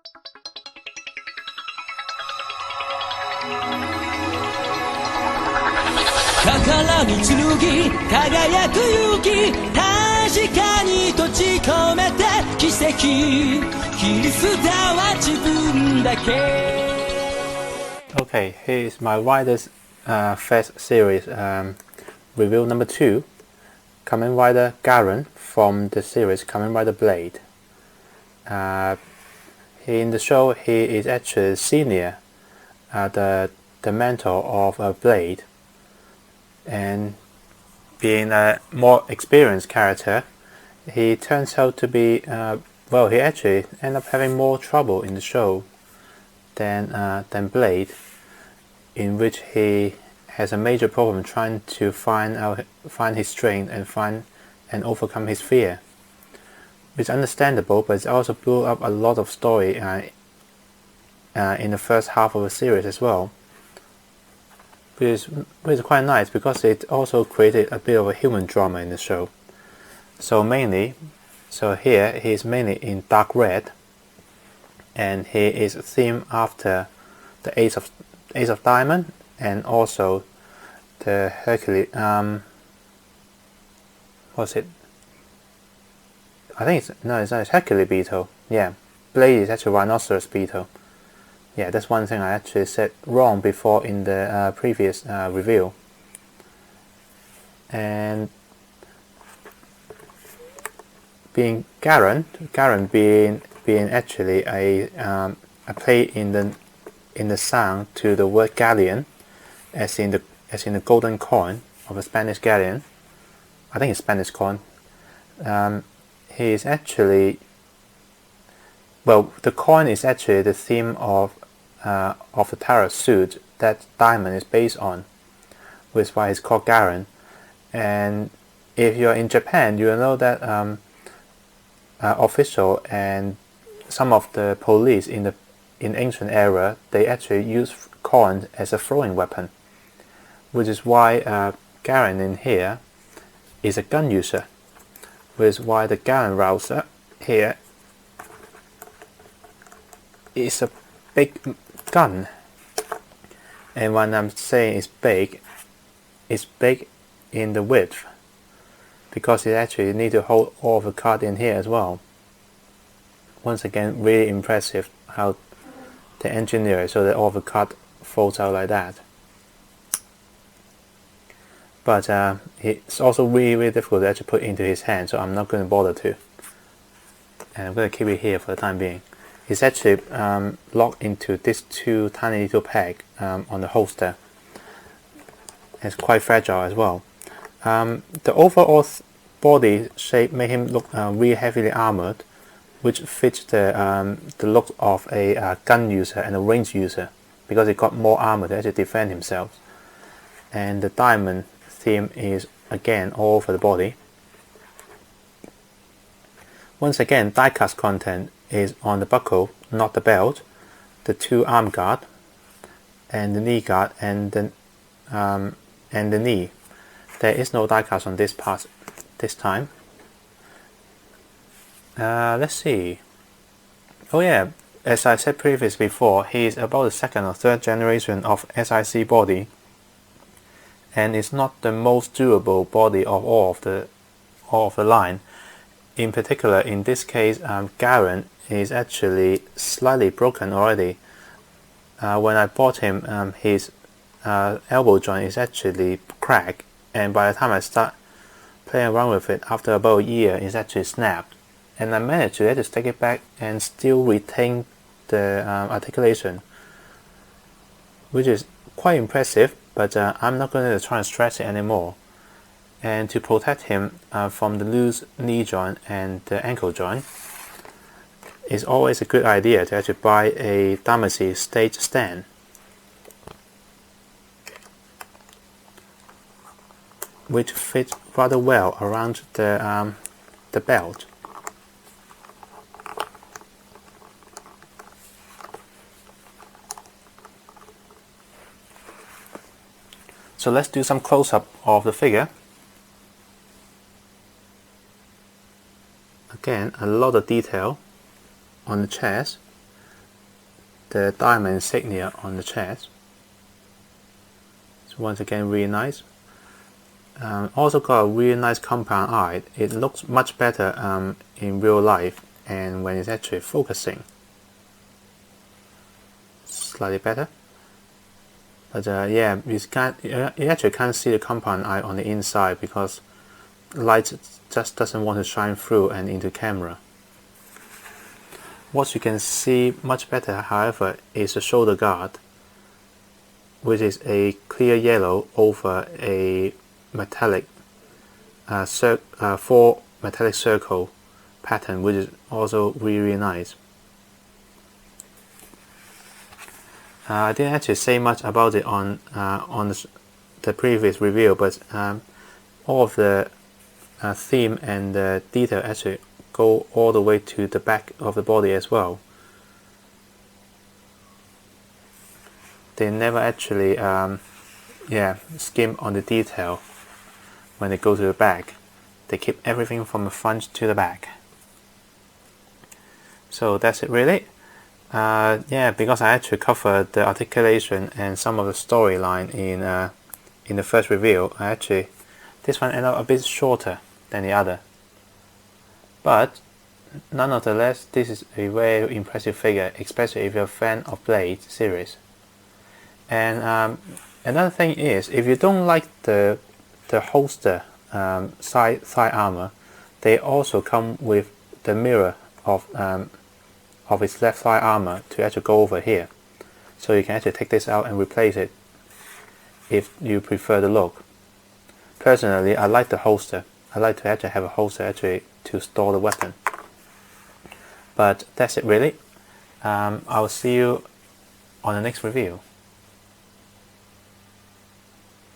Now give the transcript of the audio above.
心に紡ぎ輝く勇気確かに閉じ込めて奇跡キリストは自分だけ Okay, here is my Rider's Fest series review number 2, Kamen Rider Garren from the series Kamen Rider Blade. In the show, he is actually senior, the mentor of Blade, and being a more experienced character, he turns out to be well, he actually ends up having more trouble in the show than Blade, in which he has a major problem trying to find his strength and overcome his fear. It's understandable, but it also blew up a lot of story in the first half of the series as well, which is quite nice because it also created a bit of a human drama in the show. So here he is mainly in dark red, and he is themed after the Ace of Diamond and also the Hercules. What's it? I think it's Hercules beetle. Yeah, Blade is actually rhinoceros beetle. Yeah, that's one thing I actually said wrong before in the previous review. And being Garren being actually a play in the sound to the word galleon, as in the golden coin of a Spanish galleon. I think it's Spanish coin. He is actually, well, the coin is actually the theme of the tarot suit that Diamond is based on, which is why he's called Garren. And if you're in Japan, you will know that official and some of the police in ancient era, they actually use coin as a throwing weapon, which is why Garren in here is a gun user, which is why the Garren rouser here is a big gun. And when I'm saying it's big in the width, because you actually need to hold all of the card in here as well. Once again, really impressive how they engineer it so that all of the card folds out like that. But it's also really difficult to actually put into his hand, so I'm not going to bother to. And I'm going to keep it here for the time being. It's actually locked into these two tiny little peg on the holster. It's quite fragile as well. The overall body shape made him look really heavily armored, which fits the look of a gun user and a range user, because he got more armor to actually defend himself. And the diamond theme is again all over the body. Once again, diecast content is on the buckle, not the belt, the two arm guard, and the knee guard, and the knee. There is no diecast on this part this time. Let's see. Oh yeah, as I said previously before, he is about the second or third generation of SIC body, and it's not the most durable body of all of the line. In particular, in this case, Garren is actually slightly broken already. When I bought him, his elbow joint is actually cracked, and by the time I start playing around with it, after about a year, it's actually snapped. And I managed to just take it back and still retain the articulation, which is quite impressive, but I'm not going to try and stretch it anymore. And to protect him from the loose knee joint and the ankle joint, it's always a good idea to actually buy a Damacy stage stand, which fits rather well around the belt. So let's do some close-up of the figure. Again, a lot of detail on the chest, the diamond insignia on the chest. So once again, really nice. Also got a really nice compound eye. It looks much better in real life and when it's actually focusing. Slightly better. But yeah, you actually can't see the compound eye on the inside because light just doesn't want to shine through and into camera. What you can see much better, however, is the shoulder guard, which is a clear yellow over a metallic 4 metallic circle pattern, which is also really nice. I didn't actually say much about it on the previous review, but all of the theme and the detail actually go all the way to the back of the body as well. They never actually skim on the detail when they go to the back. They keep everything from the front to the back. So that's it really. Because I actually covered the articulation and some of the storyline in the first review, this one ended up a bit shorter than the other. But nonetheless, this is a very impressive figure, especially if you're a fan of Blade series. And another thing is, if you don't like the holster side armor, they also come with the mirror of its left thigh armor to actually go over here. So you can actually take this out and replace it if you prefer the look. Personally, I like the holster. I like to actually have a holster to store the weapon. But that's it really. I'll see you on the next review.